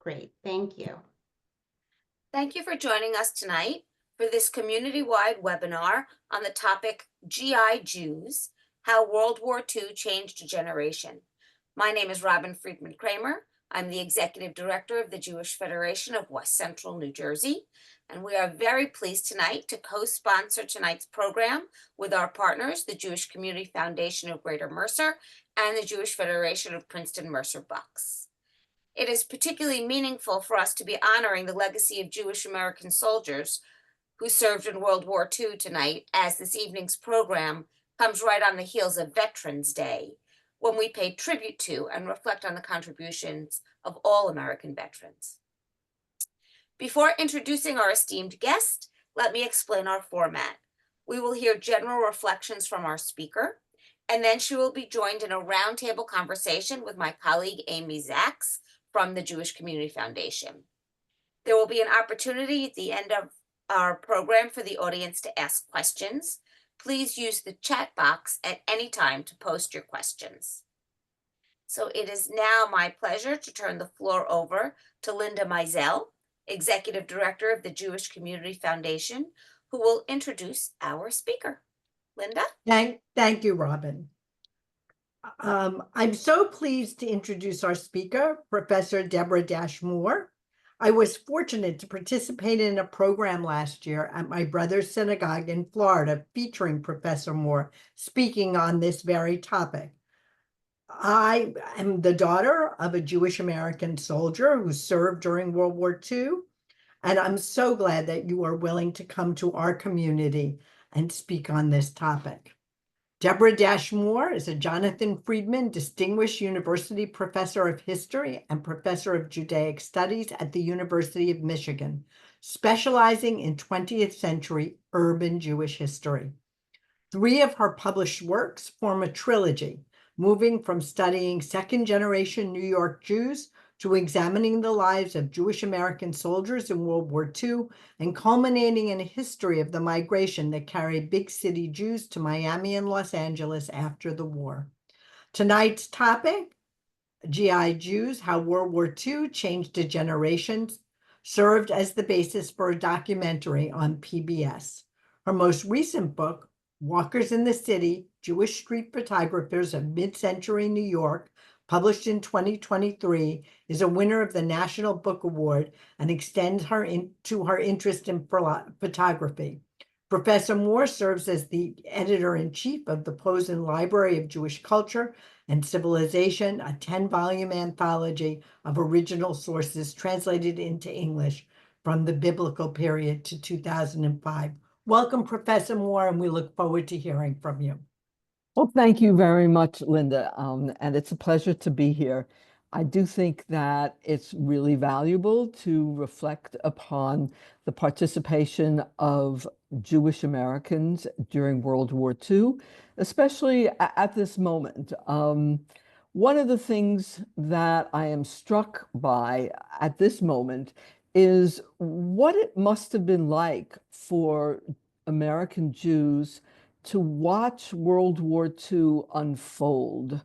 Great, thank you. Thank you for joining us tonight for this community-wide webinar on the topic GI Jews, How World War II Changed a Generation. My name is Robin Friedman Kramer. I'm the Executive Director of the Jewish Federation of West Central New Jersey, and we are very pleased tonight to co-sponsor tonight's program with our partners, the Jewish Community Foundation of Greater Mercer and the Jewish Federation of Princeton Mercer Bucks. It is particularly meaningful for us to be honoring the legacy of Jewish American soldiers who served in World War II tonight, as this evening's program comes right on the heels of Veterans Day, when we pay tribute to and reflect on the contributions of all American veterans. Before introducing our esteemed guest, let me explain our format. We will hear general reflections from our speaker, and then she will be joined in a roundtable conversation with my colleague Amy Zaks from the Jewish Community Foundation. There will be an opportunity at the end of our program for the audience to ask questions. Please use the chat box at any time to post your questions. So it is now my pleasure to turn the floor over to Linda Meisel, Executive Director of the Jewish Community Foundation, who will introduce our speaker. Linda? Thank you, Robin. I'm so pleased to introduce our speaker, Professor Deborah Dash Moore. I was fortunate to participate in a program last year at my brother's synagogue in Florida featuring Professor Moore speaking on this very topic. I am the daughter of a Jewish American soldier who served during World War II, and I'm so glad that you are willing to come to our community and speak on this topic. Deborah Dash Moore is a Jonathan Friedman Distinguished University Professor of History and Professor of Judaic Studies at the University of Michigan, specializing in 20th century urban Jewish history. 3 of her published works form a trilogy, moving from studying second-generation New York Jews to examining the lives of Jewish American soldiers in World War II, and culminating in a history of the migration that carried big city Jews to Miami and Los Angeles after the war. Tonight's topic, GI Jews, How World War II Changed a Generation, served as the basis for a documentary on PBS. Her most recent book, Walkers in the City, Jewish Street Photographers of Mid-Century New York, published in 2023, is a winner of the National Book Award and extends to her interest in photography. Professor Moore serves as the editor-in-chief of the Posen Library of Jewish Culture and Civilization, a 10-volume anthology of original sources translated into English from the biblical period to 2005. Welcome, Professor Moore, and we look forward to hearing from you. Well, thank you very much, Linda, and it's a pleasure to be here. I do think that it's really valuable to reflect upon the participation of Jewish Americans during World War II, especially at this moment. One of the things that I am struck by at this moment is what it must have been like for American Jews to watch World War II unfold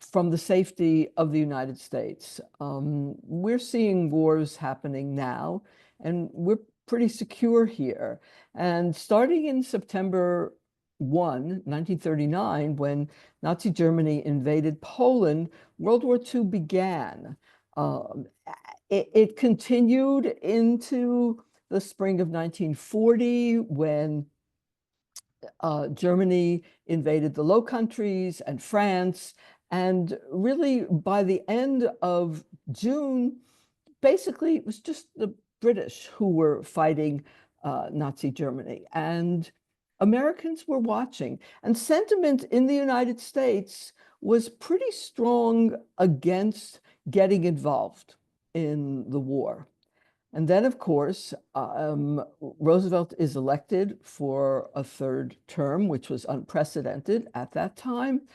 from the safety of the United States. We're seeing wars happening now, and we're pretty secure here. And starting in September 1, 1939, when Nazi Germany invaded Poland, World War II began. It continued into the spring of 1940, when Germany invaded the Low Countries and France. And really, by the end of June, basically, it was just the British who were fighting Nazi Germany. And Americans were watching. And sentiment in the United States was pretty strong against getting involved in the war. And then, of course, Roosevelt is elected for a 3rd term, which was unprecedented at that time.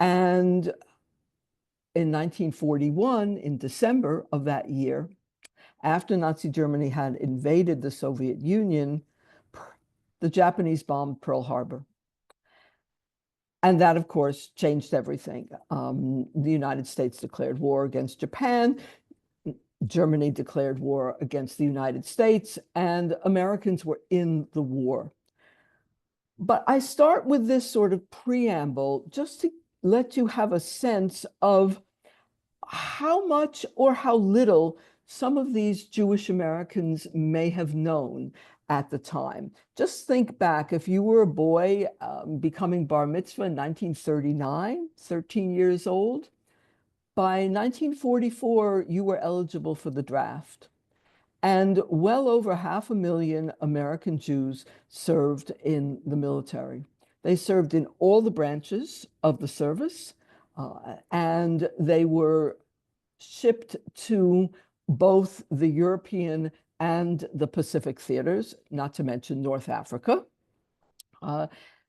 And in 1941, in December of that year, after Nazi Germany had invaded the Soviet Union, the Japanese bombed Pearl Harbor. And that, of course, changed everything. The United States declared war against Japan. Germany declared war against the United States, and Americans were in the war. But I start with this sort of preamble just to let you have a sense of how much or how little some of these Jewish Americans may have known at the time. Just think back, if you were a boy becoming bar mitzvah in 1939, 13 years old, by 1944, you were eligible for the draft. And well over 500,000 American Jews served in the military. They served in all the branches of the service, and they were shipped to both the European and the Pacific theaters, not to mention North Africa.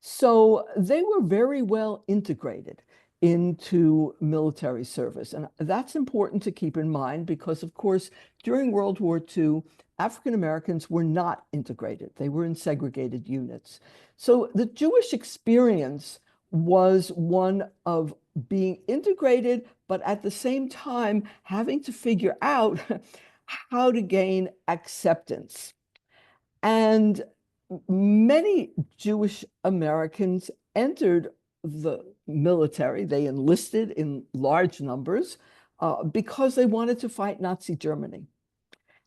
So they were very well integrated into military service. And that's important to keep in mind because, of course, during World War II, African Americans were not integrated. They were in segregated units. So the Jewish experience was one of being integrated, but at the same time having to figure out how to gain acceptance. And many Jewish Americans entered the military. They enlisted in large numbers because they wanted to fight Nazi Germany.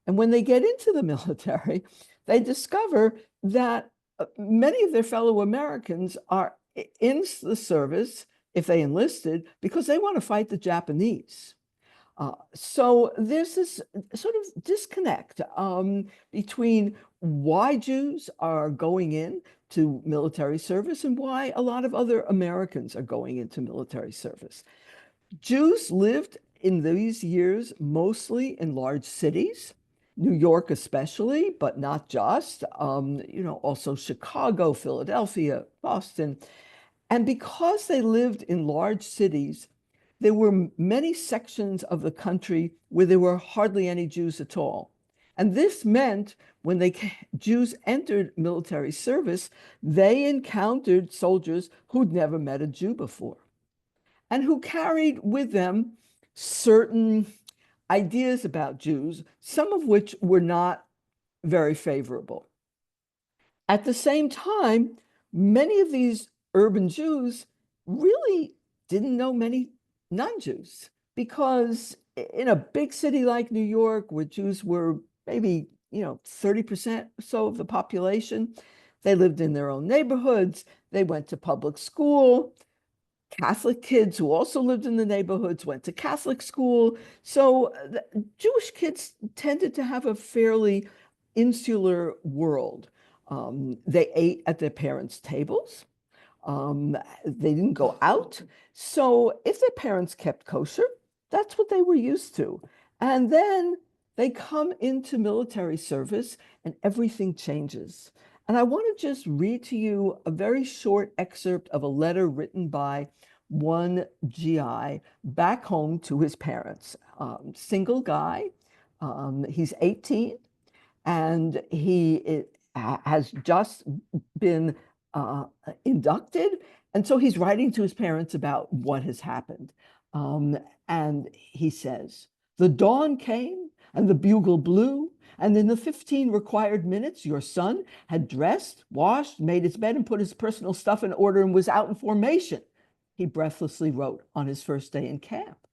And when they get into the military, they discover that many of their fellow Americans are in the service, if they enlisted, because they want to fight the Japanese. So there's this sort of disconnect between why Jews are going in to military service and why a lot of other Americans are going into military service. Jews lived in these years mostly in large cities, New York especially, but not just, also Chicago, Philadelphia, Boston. And because they lived in large cities, there were many sections of the country where there were hardly any Jews at all. And this meant when Jews entered military service, they encountered soldiers who'd never met a Jew before and who carried with them certain ideas about Jews, some of which were not very favorable. At the same time, many of these urban Jews really didn't know many non-Jews because in a big city like New York, where Jews were maybe 30% or so of the population, they lived in their own neighborhoods, they went to public school. Catholic kids who also lived in the neighborhoods went to Catholic school. So Jewish kids tended to have a fairly insular world. They ate at their parents' tables. They didn't go out. So if their parents kept kosher, that's what they were used to. And then they come into military service and everything changes. And I want to just read to you a very short excerpt of a letter written by one GI back home to his parents. Single guy, he's 18, and he has just been inducted. And so he's writing to his parents about what has happened. And he says, "The dawn came and the bugle blew, and in the 15 required minutes, your son had dressed, washed, made his bed, and put his personal stuff in order and was out in formation," he breathlessly wrote on his first day in camp.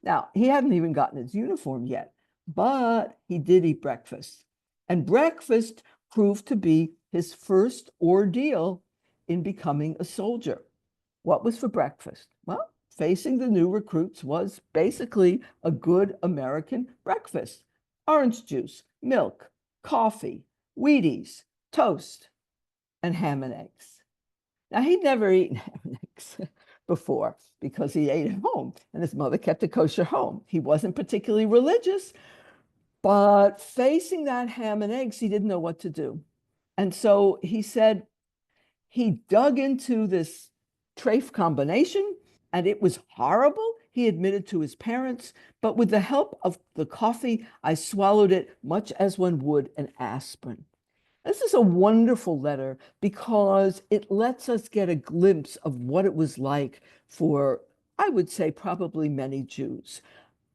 Now, he hadn't even gotten his uniform yet, but he did eat breakfast. And breakfast proved to be his first ordeal in becoming a soldier. What was for breakfast? Well, facing the new recruits was basically a good American breakfast. Orange juice, milk, coffee, Wheaties, toast, and ham and eggs. Now, he'd never eaten ham and eggs before because he ate at home and his mother kept a kosher home. He wasn't particularly religious, but facing that ham and eggs, he didn't know what to do. And so he said he dug into this trafe combination and it was horrible. He admitted to his parents, but with the help of the coffee, I swallowed it much as one would an aspirin. This is a wonderful letter because it lets us get a glimpse of what it was like for, I would say, probably many Jews.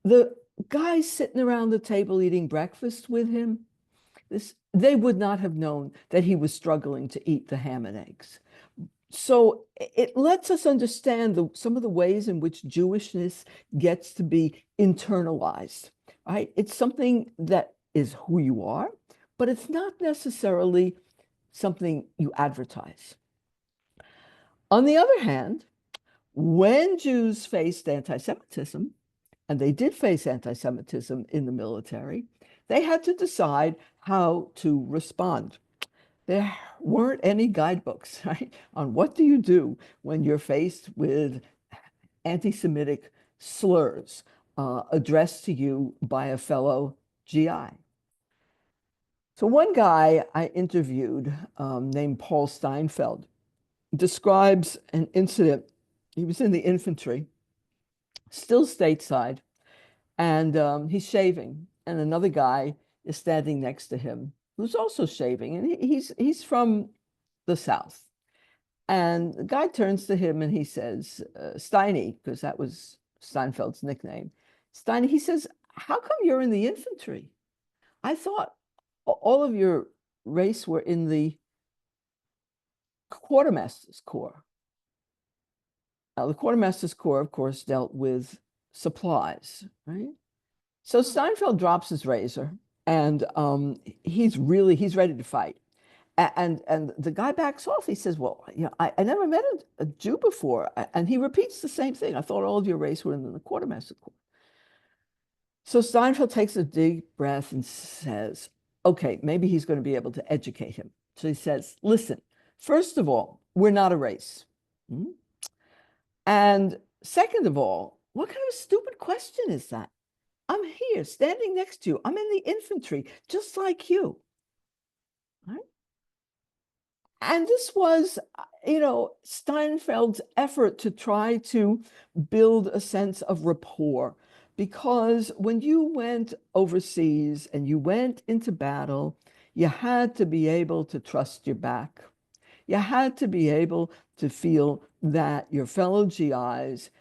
The guys sitting around the table eating breakfast with him, they would not have known that he was struggling to eat the ham and eggs. So it lets us understand some of the ways in which Jewishness gets to be internalized, right? It's something that is who you are, but it's not necessarily something you advertise. On the other hand, when Jews faced anti-Semitism, and they did face anti-Semitism in the military, they had to decide how to respond. There weren't any guidebooks, right, on what do you do when you're faced with anti-Semitic slurs addressed to you by a fellow GI. So one guy I interviewed named Paul Steinfeld describes an incident. He was in the infantry, still stateside, and he's shaving, and another guy is standing next to him who's also shaving, and he's from the South. And the guy turns to him and he says, Steiny, because that was Steinfeld's nickname. Steiny, he says, how come you're in the infantry? I thought all of your race were in the quartermaster's corps. Now, the quartermaster's corps, of course, dealt with supplies, right? So Steinfeld drops his razor, and he's ready to fight. And the guy backs off. He says, well, I never met a Jew before. And he repeats the same thing. I thought all of your race were in the quartermaster corps. So Steinfeld takes a deep breath and says, okay, maybe he's going to be able to educate him. So he says, listen, first of all, we're not a race. And second of all, what kind of stupid question is that? I'm here standing next to you. I'm in the infantry, just like you. Right? And this was, Steinfeld's effort to try to build a sense of rapport. Because when you went overseas and you went into battle, you had to be able to trust your back. You had to be able to feel that your fellow GIs,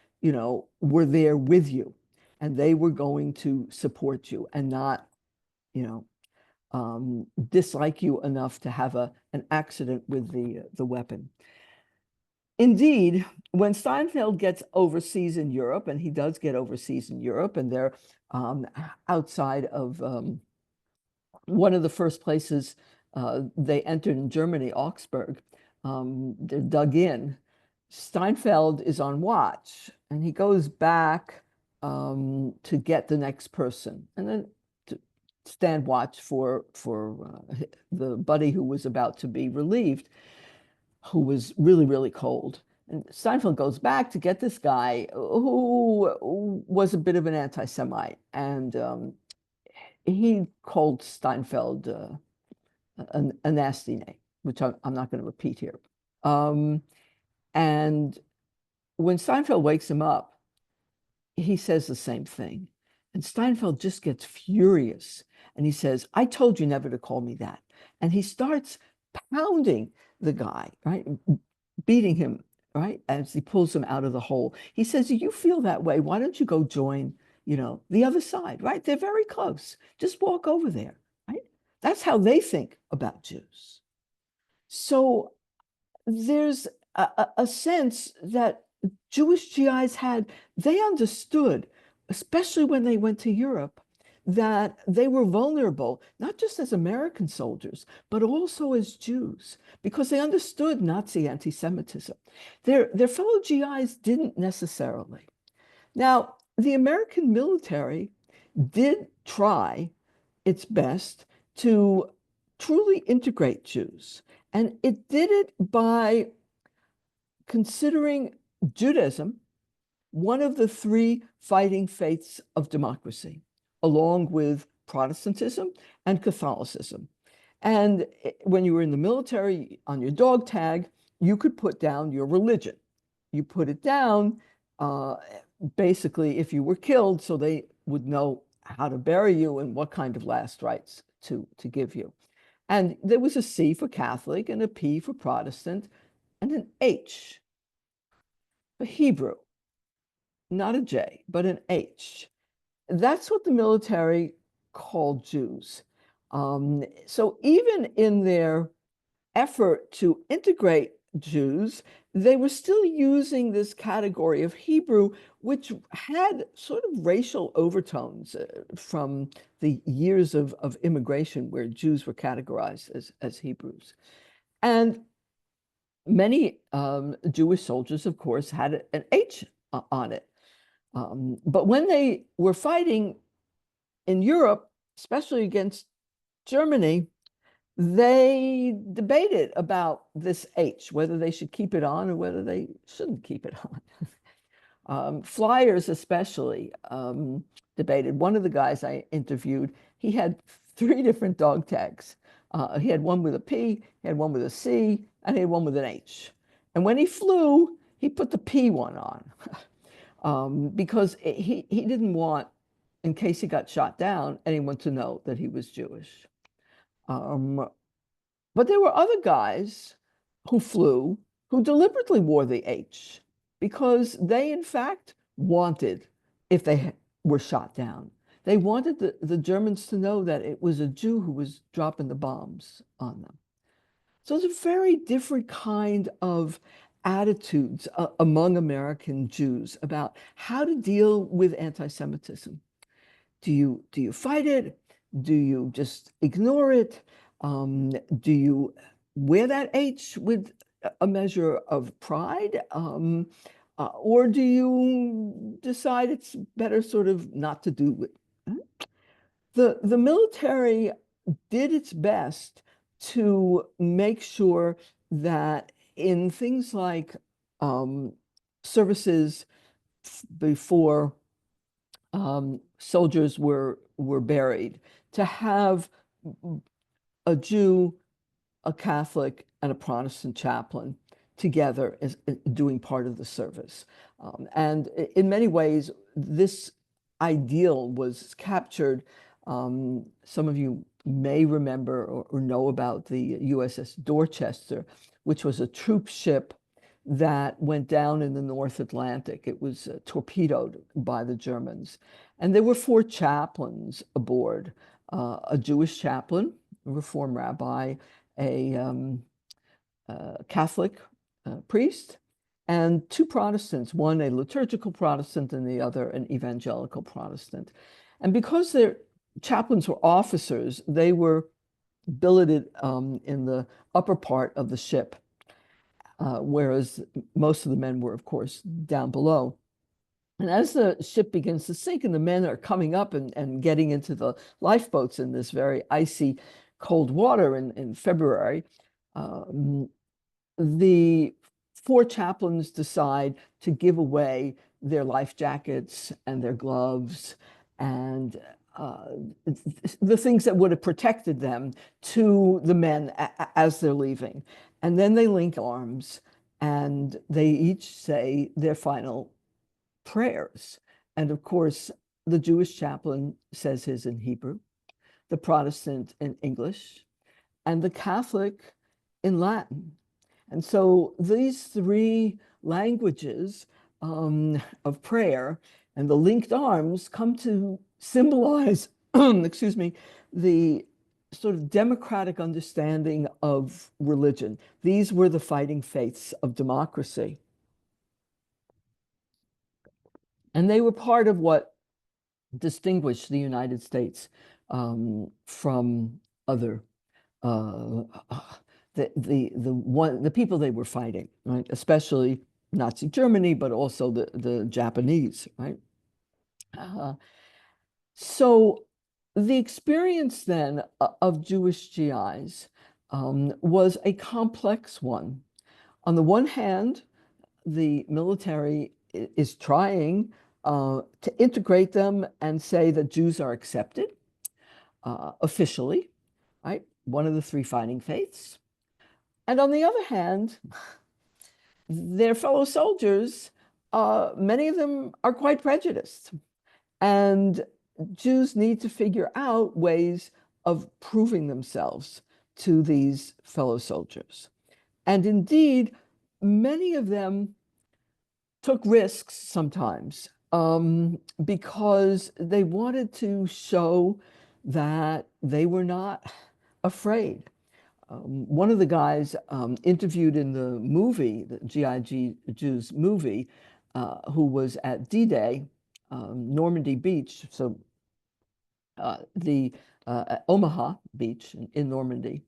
were there with you and they were going to support you and not, dislike you enough to have an accident with the weapon. Indeed, when Steinfeld gets overseas in Europe, and he does get overseas in Europe, and they're outside of one of the first places they entered in Germany, Augsburg, they're dug in. Steinfeld is on watch, and he goes back to get the next person, and then to stand watch for the buddy who was about to be relieved, who was really, really cold. And Steinfeld goes back to get this guy who was a bit of an anti-Semite, and he called Steinfeld a nasty name, which I'm not going to repeat here. And when Steinfeld wakes him up, he says the same thing. And Steinfeld just gets furious. And he says, I told you never to call me that. And he starts pounding the guy, right? Beating him, right? As he pulls him out of the hole. He says, you feel that way. Why don't you go join, the other side, right? They're very close. Just walk over there, right? That's how they think about Jews. So there's a sense that Jewish GIs they understood, especially when they went to Europe, that they were vulnerable, not just as American soldiers, but also as Jews, because they understood Nazi anti-Semitism. Their fellow GIs didn't necessarily. Now, the American military did try its best to truly integrate Jews, and it did it by considering Judaism one of the three fighting faiths of democracy, along with Protestantism and Catholicism. And when you were in the military, on your dog tag, you could put down your religion. You put it down, basically, if you were killed, so they would know how to bury you and what kind of last rites to give you. And there was a C for Catholic and a P for Protestant and an H for Hebrew. Not a J, but an H. that's what the military called Jews. So even in their effort to integrate Jews, they were still using this category of Hebrew, which had sort of racial overtones from the years of immigration where Jews were categorized as Hebrews. And many Jewish soldiers, of course, had an H on it. But when they were fighting in Europe, especially against Germany, they debated about this H, whether they should keep it on or whether they shouldn't keep it on. Flyers especially debated. One of the guys I interviewed, he had 3 different dog tags. He had one with a P, he had one with a C, and he had one with an H. And when he flew, he put the P one on because he didn't want, in case he got shot down, anyone to know that he was Jewish. But there were other guys who flew who deliberately wore the H because they, in fact, wanted, if they were shot down, they wanted the Germans to know that it was a Jew who was dropping the bombs on them. So it's a very different kind of attitudes among American Jews about how to deal with anti-Semitism. Do you fight it? Do you just ignore it? Do you wear that H with a measure of pride? Or do you decide it's better sort of not to do it? The military did its best to make sure that in things like services before soldiers were buried, to have a Jew, a Catholic, and a Protestant chaplain together as doing part of the service. And in many ways, this ideal was captured. Some of you may remember or know about the USS Dorchester, which was a troop ship that went down in the North Atlantic. It was torpedoed by the Germans. And there were 4 chaplains aboard, a Jewish chaplain, a Reform rabbi, a Catholic priest, and 2 Protestants, one a liturgical Protestant and the other an evangelical Protestant. And because their chaplains were officers, they were billeted in the upper part of the ship, whereas most of the men were, of course, down below. And as the ship begins to sink and the men are coming up and getting into the lifeboats in this very icy, cold water in February, the 4 chaplains decide to give away their life jackets and their gloves and the things that would have protected them to the men as they're leaving. And then they link arms and they each say their final prayers. And of course, the Jewish chaplain says his in Hebrew, the Protestant in English, and the Catholic in Latin. And so these 3 languages of prayer and the linked arms come to symbolize, excuse me, the sort of democratic understanding of religion. These were the fighting faiths of democracy. And they were part of what distinguished the United States from other the people they were fighting, right? Especially Nazi Germany, but also the Japanese, right? So the experience then of Jewish GIs was a complex one. On the one hand, the military is trying to integrate them and say that Jews are accepted officially, right? One of the 3 fighting faiths. And on the other hand, their fellow soldiers, many of them are quite prejudiced. And Jews need to figure out ways of proving themselves to these fellow soldiers. And indeed, many of them took risks sometimes because they wanted to show that they were not afraid. One of the guys interviewed in the movie, the G.I. Jews movie, who was at D-Day, Normandy Beach, so the Omaha Beach in Normandy,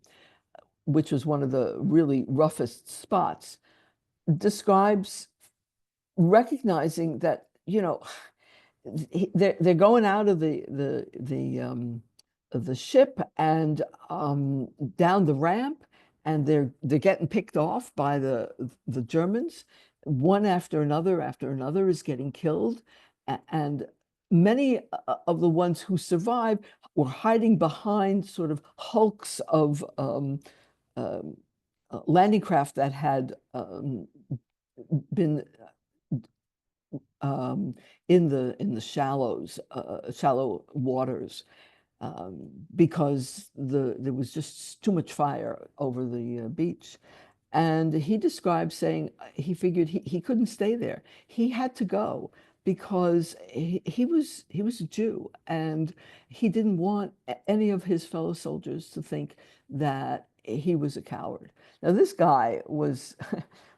which was one of the really roughest spots, describes recognizing that, they're going out of the ship and down the ramp, and they're getting picked off by the Germans. One after another is getting killed, and many of the ones who survived were hiding behind sort of hulks of landing craft that had been in the shallow waters, because there was just too much fire over the beach. And he described saying he figured he couldn't stay there. He had to go because he was a Jew, and he didn't want any of his fellow soldiers to think that he was a coward. Now, this guy was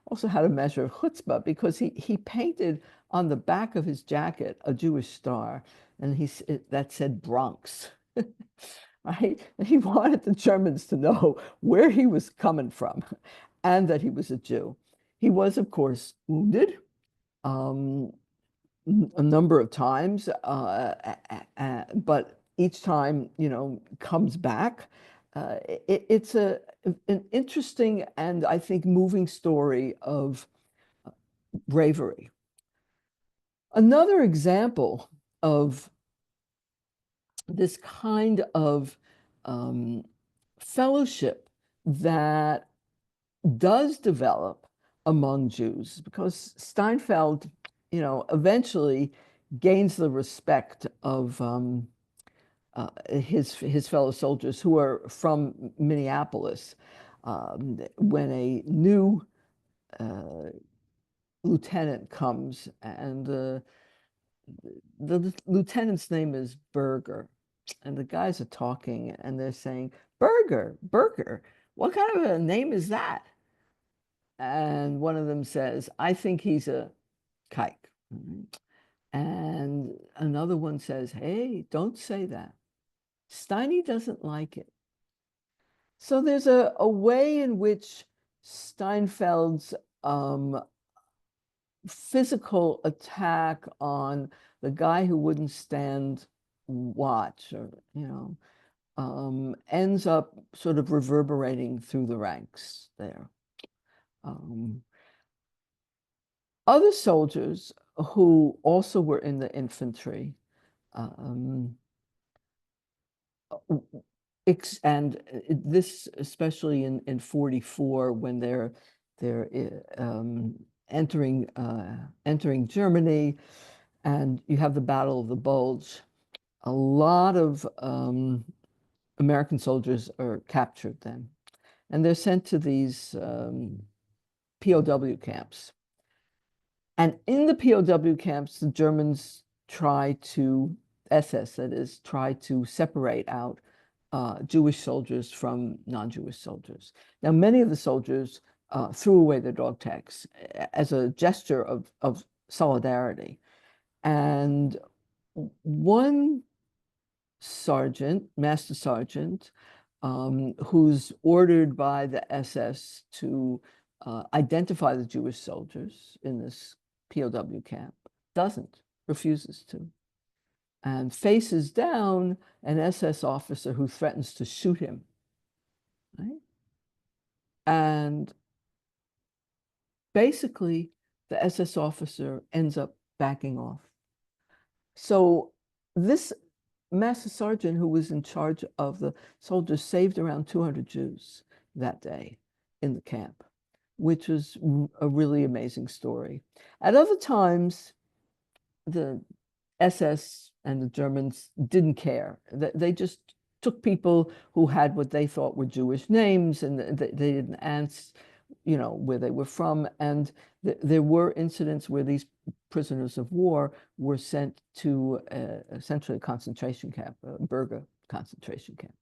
also had a measure of chutzpah, because he painted on the back of his jacket a Jewish star, and that said Bronx. Right? He wanted the Germans to know where he was coming from and that he was a Jew. He was, of course, wounded a number of times, but each time, comes back. It's an interesting and, I think, moving story of bravery. Another example of this kind of fellowship that does develop among Jews, because Steinfeld, eventually gains the respect of his fellow soldiers who are from Minneapolis, when a new lieutenant comes, and the lieutenant's name is Berger, and the guys are talking, and they're saying, Berger, what kind of a name is that? And one of them says, I think he's a kike. And another one says, hey, don't say that. Steiny doesn't like it. So there's a way in which Steinfeld's physical attack on the guy who wouldn't stand watch, or ends up sort of reverberating through the ranks there. Other soldiers who also were in the infantry, and this especially in 44, when they're entering Germany, and you have the Battle of the Bulge. A lot of American soldiers are captured then, and they're sent to these POW camps. And in the POW camps, the Germans SS, that is, try to separate out Jewish soldiers from non-Jewish soldiers. Now, many of the soldiers threw away their dog tags as a gesture of solidarity. And one sergeant, master sergeant, who's ordered by the SS to identify the Jewish soldiers in this POW camp, refuses to, and faces down an SS officer who threatens to shoot him. Right? And basically, the SS officer ends up backing off. So this master sergeant, who was in charge of the soldiers, saved around 200 Jews that day in the camp, which was a really amazing story. At other times, the SS and the Germans didn't care. They just took people who had what they thought were Jewish names, and they didn't where they were from. And there were incidents where these prisoners of war were sent to essentially a concentration camp, a Berga concentration camp.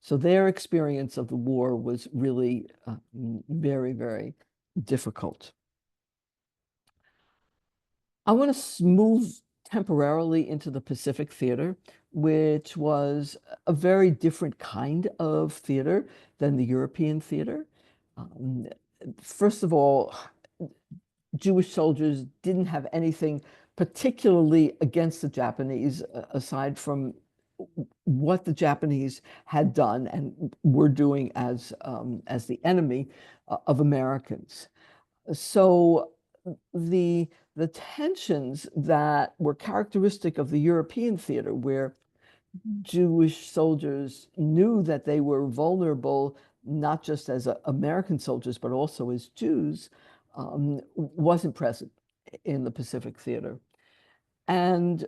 So their experience of the war was really very, very difficult. I want to move temporarily into the Pacific Theater, which was a very different kind of theater than the European theater. First of all, Jewish soldiers didn't have anything particularly against the Japanese, aside from what the Japanese had done and were doing as the enemy of Americans. So the tensions that were characteristic of the European theater, where Jewish soldiers knew that they were vulnerable, not just as American soldiers, but also as Jews, wasn't present in the Pacific Theater. And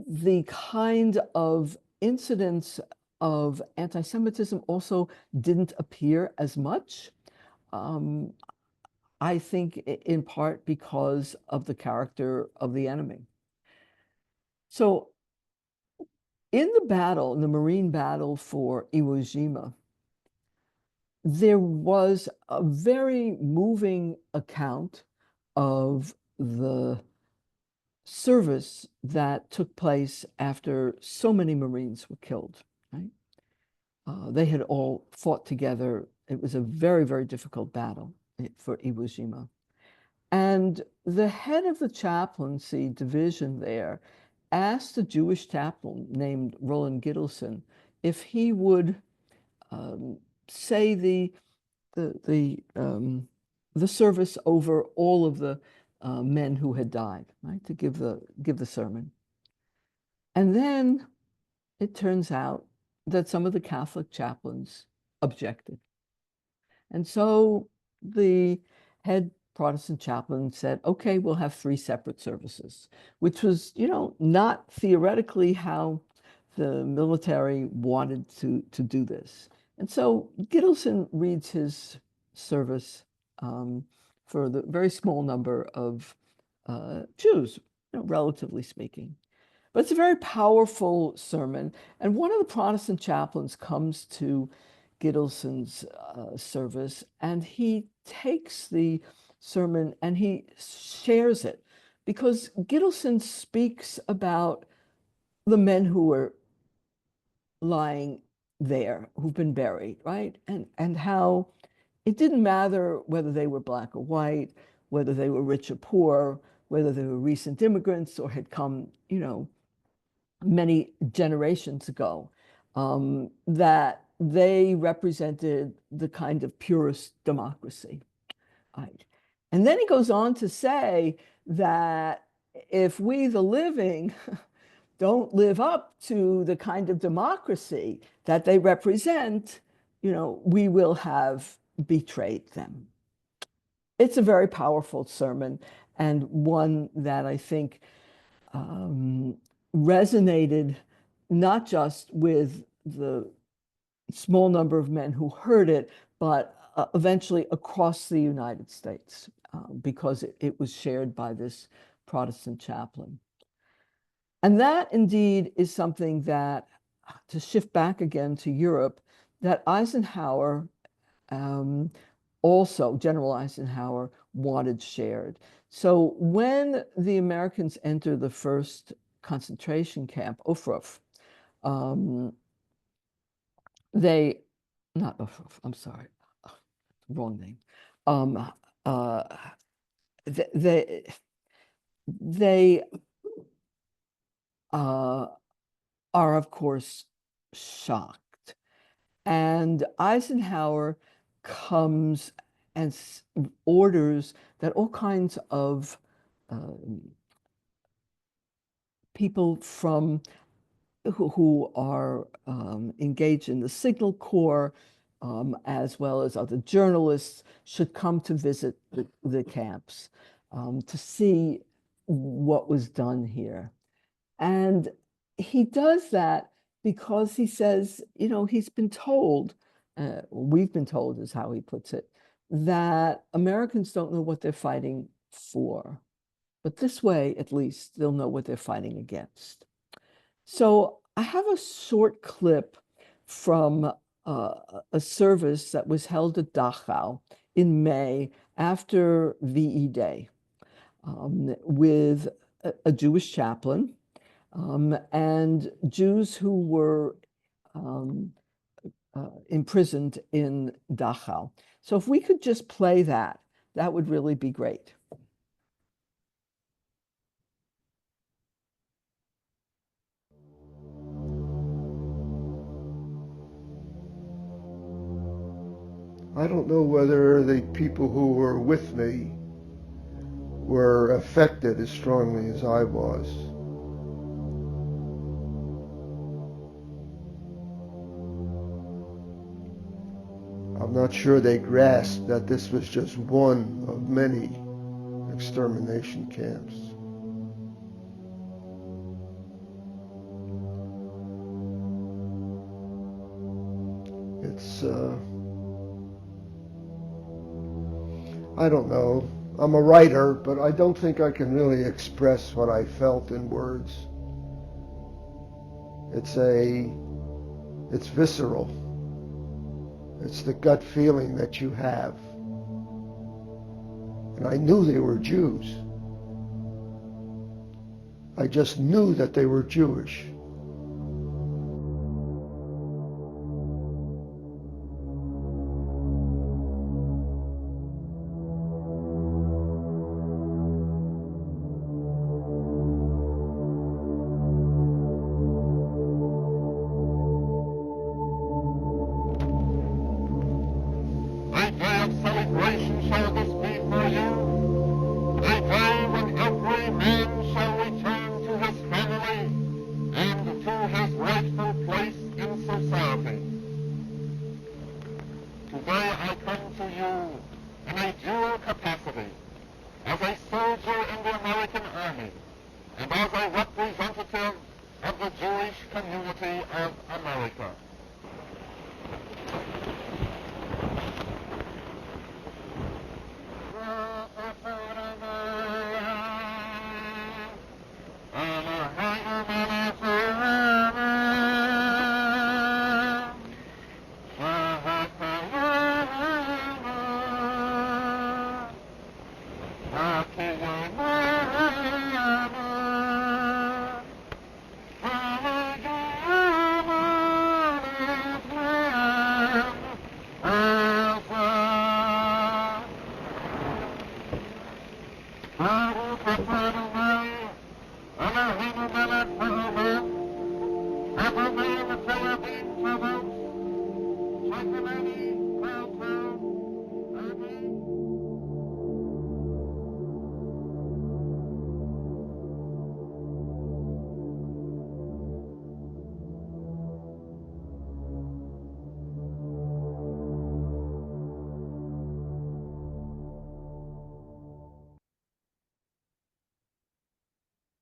the kind of incidents of anti-Semitism also didn't appear as much. I think in part because of the character of the enemy. So in the Marine battle for Iwo Jima, there was a very moving account of the service that took place after so many Marines were killed, right? They had all fought together. It was a very, very difficult battle for Iwo Jima. And the head of the chaplaincy division there asked a Jewish chaplain named Roland Gittleson if he would say the service over all of the men who had died, right, to give the sermon. And then it turns out that some of the Catholic chaplains objected. And so the head Protestant chaplain said, okay, we'll have 3 separate services, which was, not theoretically how the military wanted to do this. And so Gittleson reads his service for the very small number of Jews, relatively speaking. But it's a very powerful sermon. And one of the Protestant chaplains comes to Gittleson's service, and he takes the sermon and he shares it, because Gittleson speaks about the men who were lying there, who've been buried, right? And how it didn't matter whether they were black or white, whether they were rich or poor, whether they were recent immigrants or had come, many generations ago, that they represented the kind of purest democracy. Right? And then he goes on to say that if we, the living, don't live up to the kind of democracy that they represent, we will have betrayed them. It's a very powerful sermon, and one that I think resonated not just with the small number of men who heard it, but eventually across the United States, because it was shared by this Protestant chaplain. And that indeed is something that, to shift back again to Europe, that Eisenhower, also General Eisenhower, wanted shared. So when the Americans enter the first concentration camp, Ofruf, not Ofruf, I'm sorry, wrong name. They are, of course, shocked. And Eisenhower comes and orders that all kinds of people who are engaged in the Signal Corps, as well as other journalists, should come to visit the camps to see what was done here. And he does that because he says, he's been told, we've been told is how he puts it, that Americans don't know what they're fighting for. But this way, at least, they'll know what they're fighting against. So I have a short clip from a service that was held at Dachau in May after VE Day with a Jewish chaplain and Jews who were imprisoned in Dachau. So if we could just play that, that would really be great. I don't know whether the people who were with me were affected as strongly as I was. I'm not sure they grasped that this was just one of many extermination camps. It's, I don't know. I'm a writer, but I don't think I can really express what I felt in words. It's visceral. It's the gut feeling that you have. And I knew they were Jews. I just knew that they were Jewish.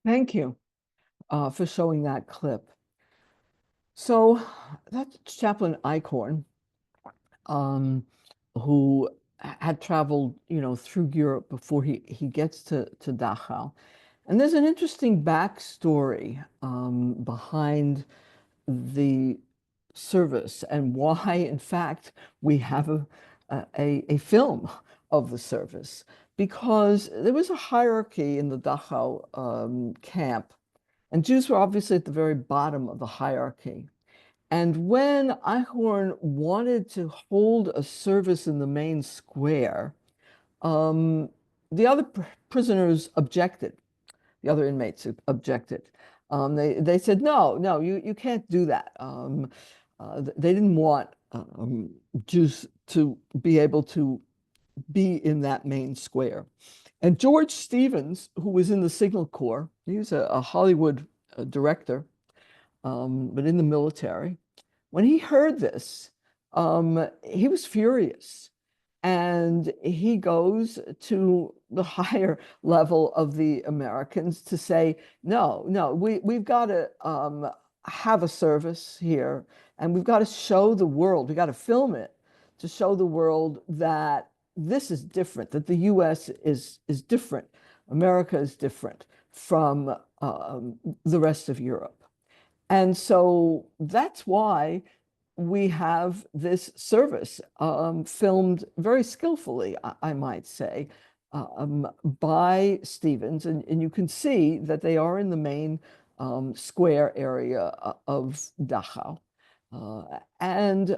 Thank you for showing that clip. So that's Chaplain Eichhorn, who had traveled, through Europe before he gets to Dachau. And there's an interesting backstory behind the service and why, in fact, we have a film of the service. Because there was a hierarchy in the Dachau camp, and Jews were obviously at the very bottom of the hierarchy. And when Eichhorn wanted to hold a service in the main square, the other prisoners objected. The other inmates objected. They said, no, you can't do that. They didn't want Jews to be able to be in that main square. And George Stevens, who was in the Signal Corps, he was a Hollywood director, but in the military. When he heard this, he was furious. And he goes to the higher level of the Americans to say, no, we've got to have a service here, and we've got to show the world, we've got to film it to show the world that this is different, that the US is different. America is different from the rest of Europe. And so that's why we have this service filmed very skillfully, I might say, by Stevens. And you can see that they are in the main square area of Dachau. And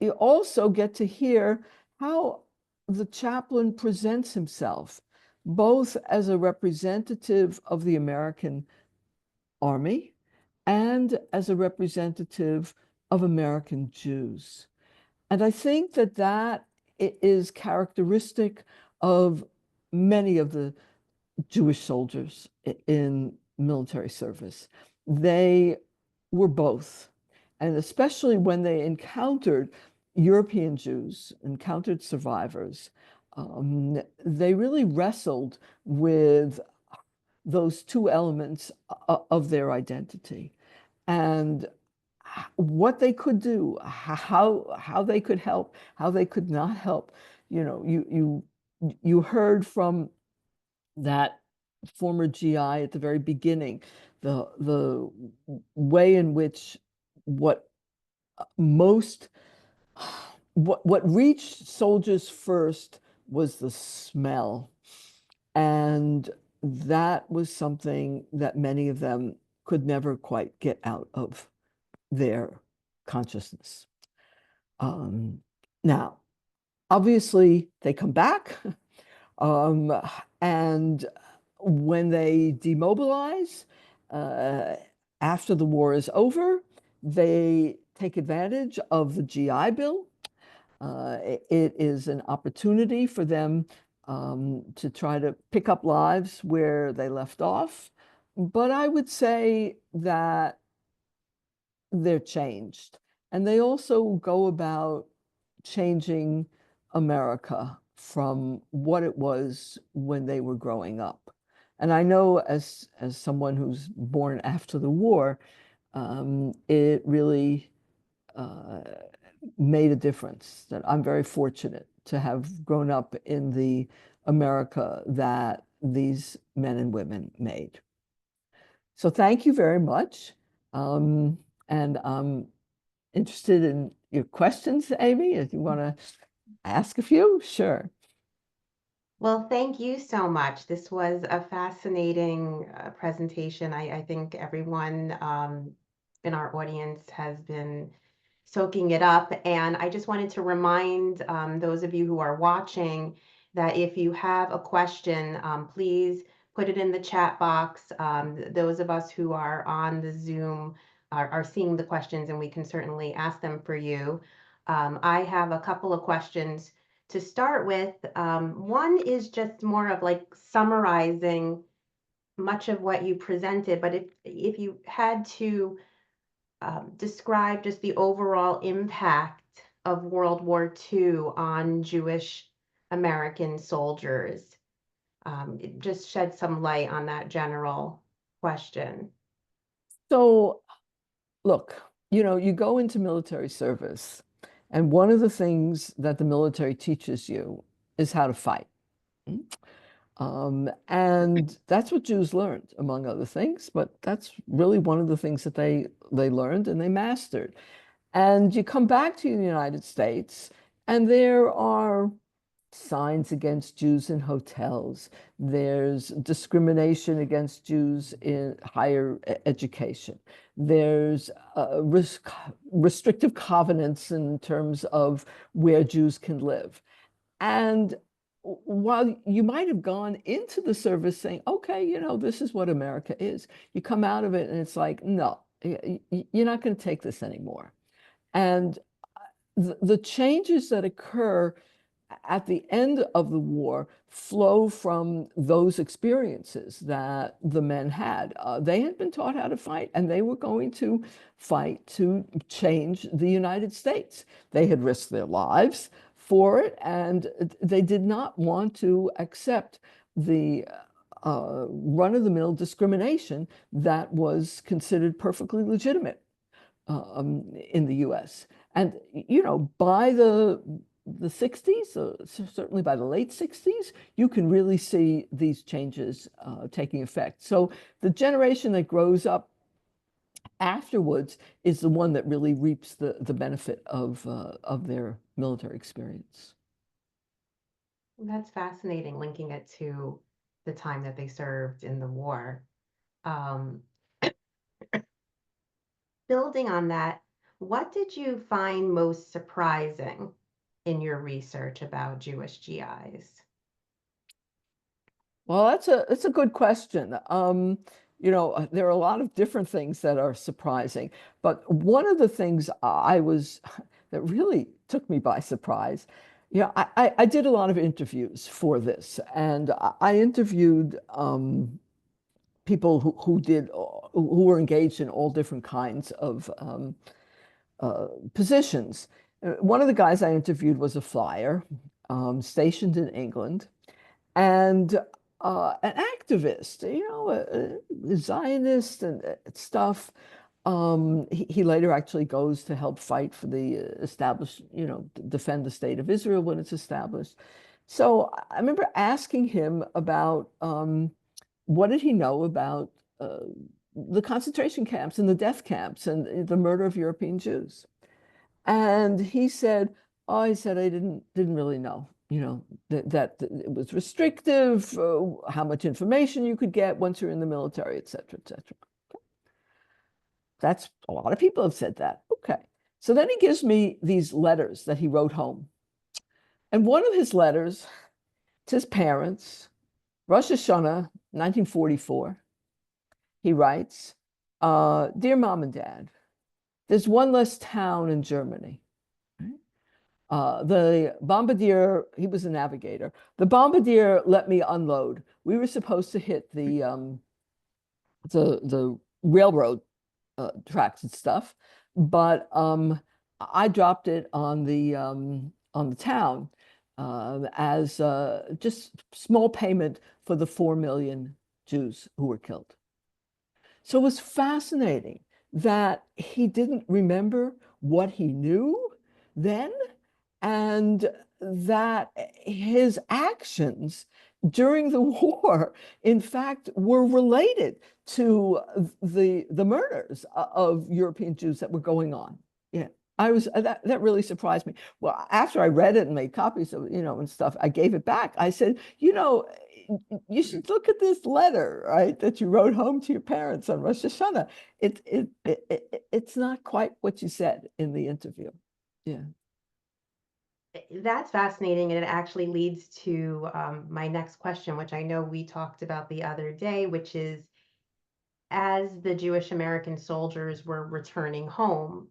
you also get to hear how the chaplain presents himself, both as a representative of the American army and as a representative of American Jews. And I think that that is characteristic of many of the Jewish soldiers in military service. They were both. And especially when they encountered European Jews, encountered survivors, they really wrestled with those two elements of their identity and what they could do, how they could help, how they could not help. You know, you heard from that former GI at the very beginning, the way in which what reached soldiers first was the smell. And that was something that many of them could never quite get out of their consciousness. Now, obviously, they come back, and when they demobilize, after the war is over, they take advantage of the GI Bill. It is an opportunity for them to try to pick up lives where they left off. But I would say that they're changed. And they also go about changing America from what it was when they were growing up. And I know as someone who's born after the war, it really made a difference. That I'm very fortunate to have grown up in the America that these men and women made. So thank you very much. And I'm interested in your questions, Amy, if you want to ask a few. Sure. Well, thank you so much. This was a fascinating presentation. I think everyone in our audience has been soaking it up. And I just wanted to remind those of you who are watching that if you have a question, please put it in the chat box. Those of us who are on the Zoom are seeing the questions, and we can certainly ask them for you. I have a couple of questions to start with. One is just more of like summarizing much of what you presented, but if you had to describe just the overall impact of World War II on Jewish American soldiers, just shed some light on that general question. So look, you go into military service, and one of the things that the military teaches you is how to fight. And that's what Jews learned, among other things, but that's really one of the things that they learned and they mastered. And you come back to the United States, and there are signs against Jews in hotels. There's discrimination against Jews in higher education. There's restrictive covenants in terms of where Jews can live. And while you might have gone into the service saying, okay, this is what America is, you come out of it and it's like, no, you're not going to take this anymore. And the changes that occur at the end of the war flow from those experiences that the men had. They had been taught how to fight, and they were going to fight to change the United States. They had risked their lives for it, and they did not want to accept the run-of-the-mill discrimination that was considered perfectly legitimate in the US. And, by the the 60s, certainly by the late 60s, you can really see these changes taking effect. So the generation that grows up afterwards is the one that really reaps the benefit of their military experience. That's fascinating, linking it to the time that they served in the war. Um, Building on that, what did you find most surprising in your research about Jewish GIs? Well, that's a good question. There are a lot of different things that are surprising, but one of the things that really took me by surprise, I did a lot of interviews for this, and I interviewed people who were engaged in all different kinds of positions. One of the guys I interviewed was a flyer stationed in England, and an activist, a Zionist and stuff. He later actually goes to help fight for the defend the state of Israel when it's established. So I remember asking him about what did he know about the concentration camps and the death camps and the murder of European Jews. And he said, "Oh, he said I didn't really know, that it was restrictive, how much information you could get once you're in the military, et cetera, et cetera." That's a lot of people have said that. Okay. So then he gives me these letters that he wrote home. And one of his letters to his parents, Rosh Hashanah, 1944, he writes, "Dear Mom and Dad, there's one less town in Germany. The bombardier," he was a navigator, "the bombardier let me unload. We were supposed to hit the railroad tracks and stuff, but I dropped it on the town as just small payment for the 4 million Jews who were killed." So it was fascinating that he didn't remember what he knew then, and that his actions during the war, in fact, were related to the murders of European Jews that were going on. Yeah, that really surprised me. Well, after I read it and made copies of it, and stuff, I gave it back. I said, you should look at this letter, right, that you wrote home to your parents on Rosh Hashanah. It's not quite what you said in the interview. Yeah. That's fascinating, and it actually leads to my next question, which I know we talked about the other day, which is, as the Jewish American soldiers were returning home,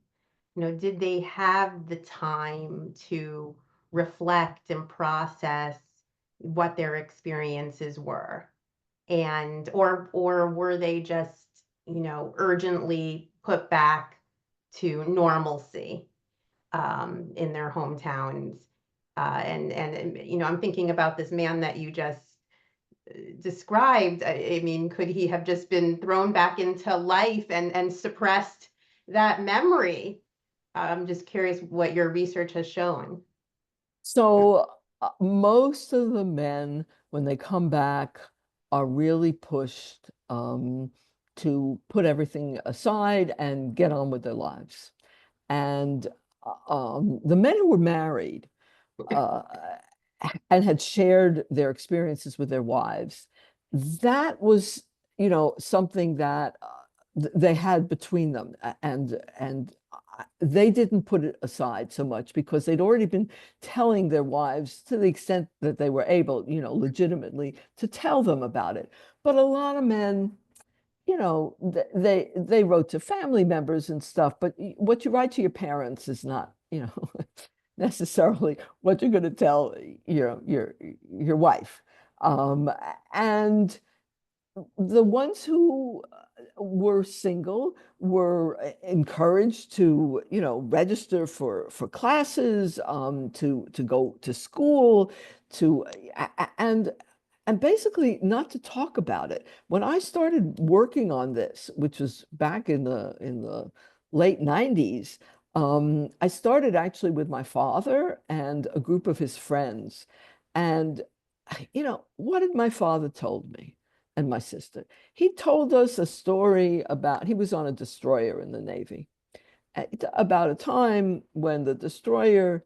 did they have the time to reflect and process what their experiences were? And or were they just, urgently put back to normalcy in their hometowns? And I'm thinking about this man that you just described. I mean, could he have just been thrown back into life and suppressed that memory? I'm just curious what your research has shown. So most of the men, when they come back, are really pushed to put everything aside and get on with their lives. And the men who were married and had shared their experiences with their wives, that was, something that they had between them, and they didn't put it aside so much because they'd already been telling their wives, to the extent that they were able, legitimately, to tell them about it. But a lot of men, they wrote to family members and stuff, but what you write to your parents is not, necessarily what you're going to tell your wife. And the ones who were single were encouraged to, register for classes, to go to school, and basically not to talk about it. When I started working on this, which was back in the late 90s, I started actually with my father and a group of his friends. And, what did my father told me and my sister? He told us a story about, he was on a destroyer in the Navy, about a time when the destroyer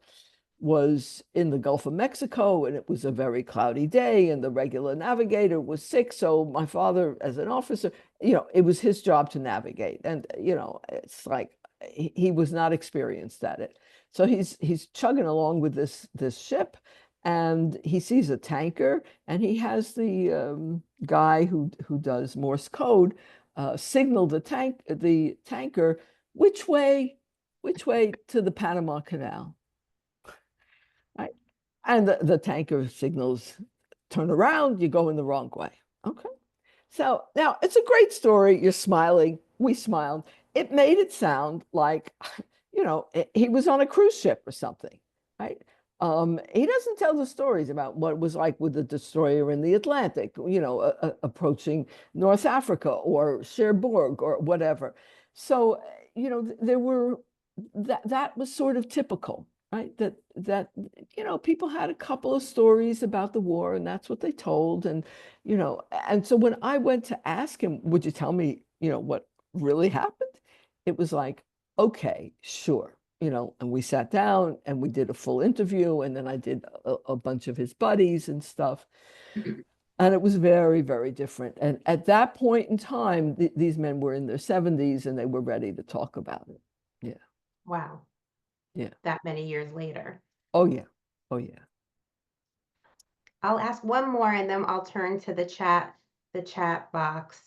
was in the Gulf of Mexico and it was a very cloudy day and the regular navigator was sick. So my father, as an officer, it was his job to navigate. And, it's like he was not experienced at it. So he's chugging along with this ship and he sees a tanker and he has the guy who does Morse code signal the tanker, which way to the Panama Canal. Right? And the tanker signals, turn around, you go in the wrong way. Okay. So now it's a great story. You're smiling. We smiled. It made it sound like, he was on a cruise ship or something, right? He doesn't tell the stories about what it was like with the destroyer in the Atlantic, approaching North Africa or Cherbourg or whatever. So, there were that was sort of typical, right? That people had a couple of stories about the war, and that's what they told. And so when I went to ask him, would you tell me, what really happened? It was like, okay, sure. And we sat down and we did a full interview, and then I did a bunch of his buddies and stuff. And it was very, very different. And at that point in time, these men were in their 70s and they were ready to talk about it. Yeah. Wow. Yeah. That many years later. Oh, yeah. Oh, yeah. I'll ask one more and then I'll turn to the chat box.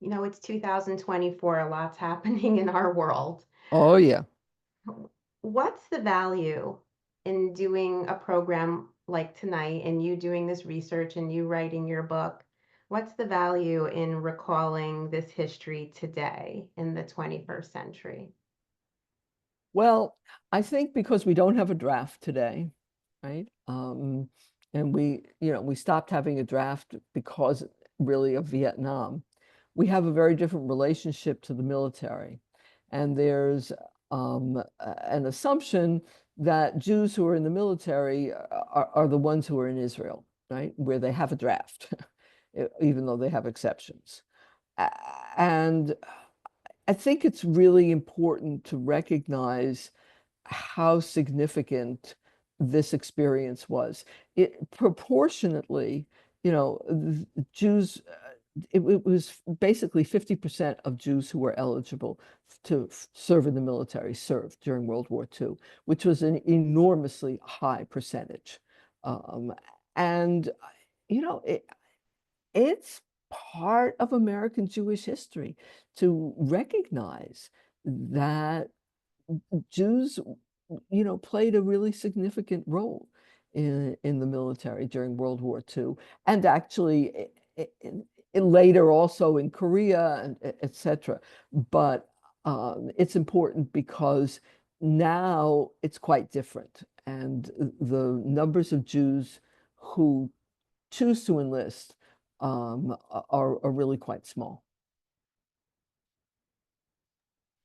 It's 2024, a lot's happening in our world. Oh, yeah. What's the value in doing a program like tonight and you doing this research and you writing your book? What's the value in recalling this history today in the 21st century? Well, I think because we don't have a draft today, right? And we stopped having a draft because really of Vietnam. We have a very different relationship to the military. And there's an assumption that Jews who are in the military are the ones who are in Israel, right? Where they have a draft, even though they have exceptions. And I think it's really important to recognize how significant this experience was. It proportionately, Jews, it was basically 50% of Jews who were eligible to serve in the military served during World War II, which was an enormously high percentage. And, it's part of American Jewish history to recognize that Jews, played a really significant role in the military during World War II, and actually later also in Korea, and etc. But it's important because now it's quite different, and the numbers of Jews who choose to enlist are really quite small.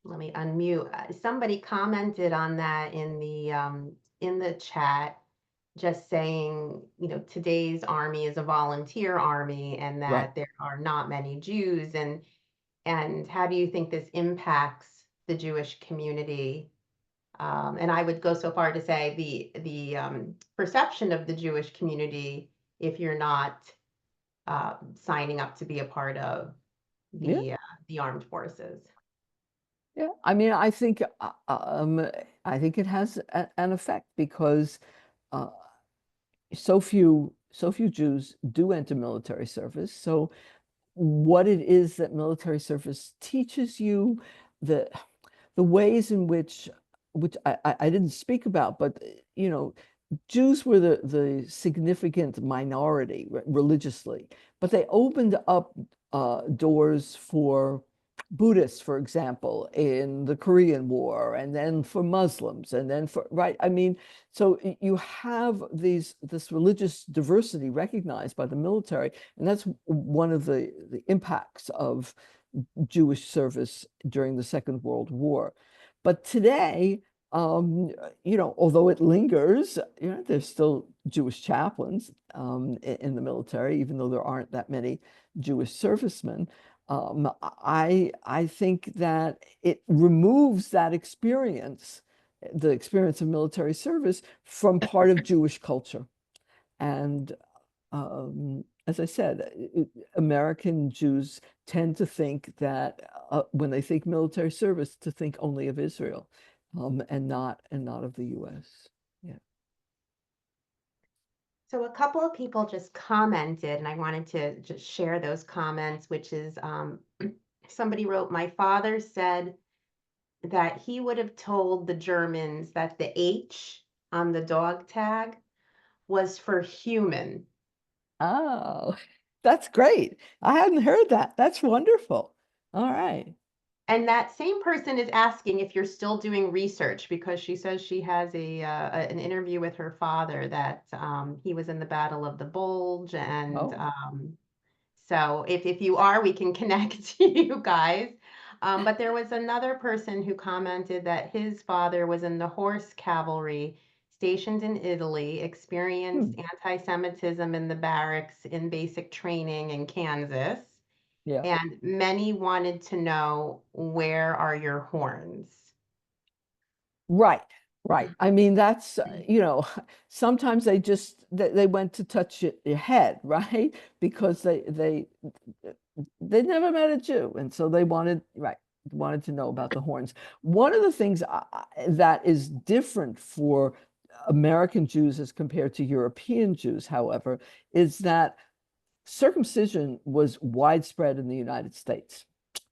Let me unmute. Somebody commented on that in the chat, just saying, today's army is a volunteer army and that Right. there are not many Jews. And how do you think this impacts the Jewish community? And I would go so far to say the perception of the Jewish community if you're not signing up to be a part of Yeah. the armed forces. Yeah, I mean, I think it has an effect because uh, so few Jews do enter military service. So what it is that military service teaches you, the ways in which I didn't speak about, but Jews were the significant minority religiously, but they opened up doors for Buddhists, for example, in the Korean War, and then for Muslims, and then for, right? I mean, so you have this religious diversity recognized by the military, and that's one of the impacts of Jewish service during the Second World War. But today, although it lingers, there's still Jewish chaplains in the military, even though there aren't that many Jewish servicemen. I think that it removes that experience, the experience of military service, from part of Jewish culture. And as I said, American Jews tend to think that when they think military service, to think only of Israel, and not of the U.S. Yeah. So a couple of people just commented, and I wanted to just share those comments, which is somebody wrote, "My father said that he would have told the Germans that the H on the dog tag was for human." Oh, that's great. I hadn't heard that. That's wonderful. All right. And that same person is asking if you're still doing research, because she says she has an interview with her father that he was in the Battle of the Bulge, and Oh, so if you are, we can connect you guys. But there was another person who commented that his father was in the horse cavalry stationed in Italy, experienced anti-Semitism in the barracks in basic training in Kansas. yeah. And many wanted to know, where are your horns? Right, right. I mean, that's, sometimes they went to touch your head, right? Because they never met a Jew, and so they wanted to know about the horns. One of the things that is different for American Jews as compared to European Jews, however, is that circumcision was widespread in the United States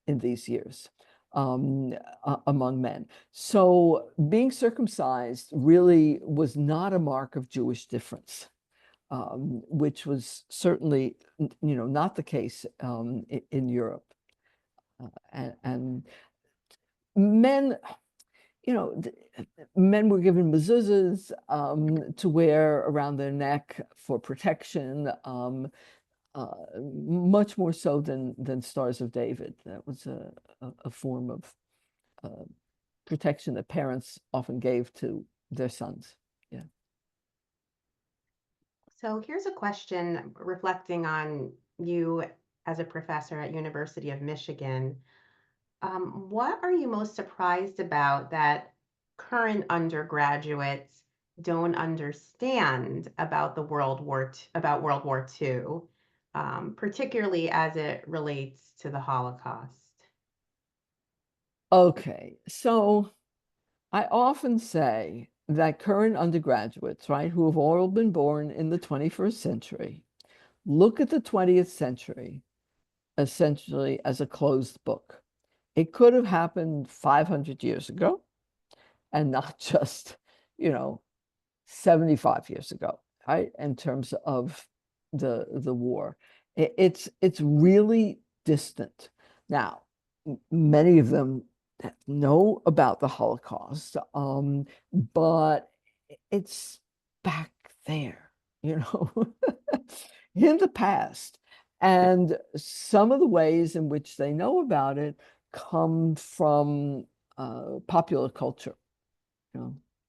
in these years among men. So being circumcised really was not a mark of Jewish difference, which was certainly, not the case in Europe. And men, men were given mezuzahs to wear around their neck for protection. Much more so than Stars of David. That was a form of protection that parents often gave to their sons. Yeah. So here's a question reflecting on you as a professor at University of Michigan. What are you most surprised about that current undergraduates don't understand about World War II, particularly as it relates to the Holocaust? Okay, so I often say that current undergraduates, right, who have all been born in the 21st century, look at the 20th century essentially as a closed book. It could have happened 500 years ago, and not just, 75 years ago, right? In terms of the war. It's really distant. Now, many of them know about the Holocaust, but it's back there, in the past. And some of the ways in which they know about it come from popular culture,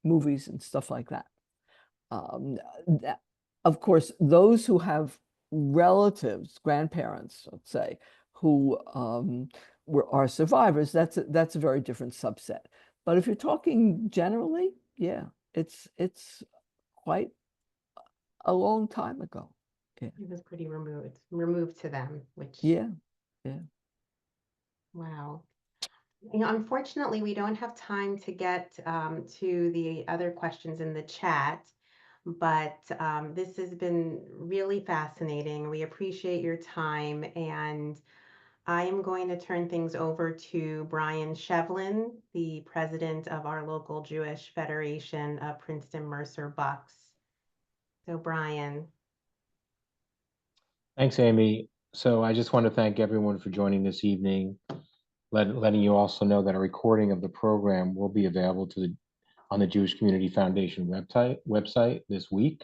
movies and stuff like that. That, of course, those who have relatives, grandparents, let's say, who are survivors, that's a very different subset. But if you're talking generally, yeah, it's quite a long time ago. Yeah. It was pretty removed to them, which, Yeah. wow. Unfortunately, we don't have time to get to the other questions in the chat, but this has been really fascinating. We appreciate your time, and I am going to turn things over to Brian Shevlin, the president of our local Jewish Federation of Princeton Mercer Bucks. So, Brian. Thanks, Amy. So I just want to thank everyone for joining this evening, letting you also know that a recording of the program will be available on the Jewish Community Foundation website this week.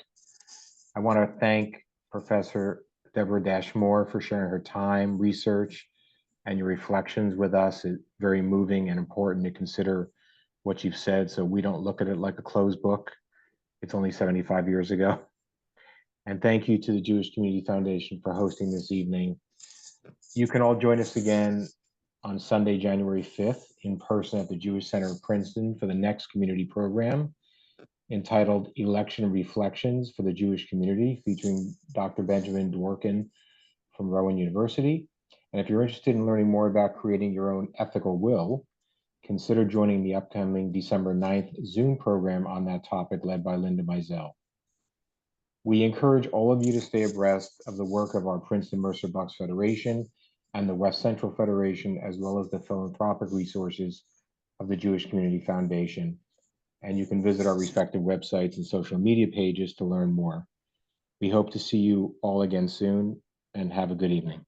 I want to thank Professor Deborah Dash Moore for sharing her time, research, and your reflections with us. It's very moving and important to consider what you've said, so we don't look at it like a closed book. It's only 75 years ago. And thank you to the Jewish Community Foundation for hosting this evening. You can all join us again on Sunday, January 5th, in person at the Jewish Center of Princeton for the next community program entitled Election Reflections for the Jewish Community, featuring Dr. Benjamin Dworkin from Rowan University. And if you're interested in learning more about creating your own ethical will, consider joining the upcoming December 9th Zoom program on that topic led by Linda Mizell. We encourage all of you to stay abreast of the work of our Princeton Mercer Bucks Federation and the West Central Federation, as well as the philanthropic resources of the Jewish Community Foundation. And you can visit our respective websites and social media pages to learn more. We hope to see you all again soon, and have a good evening.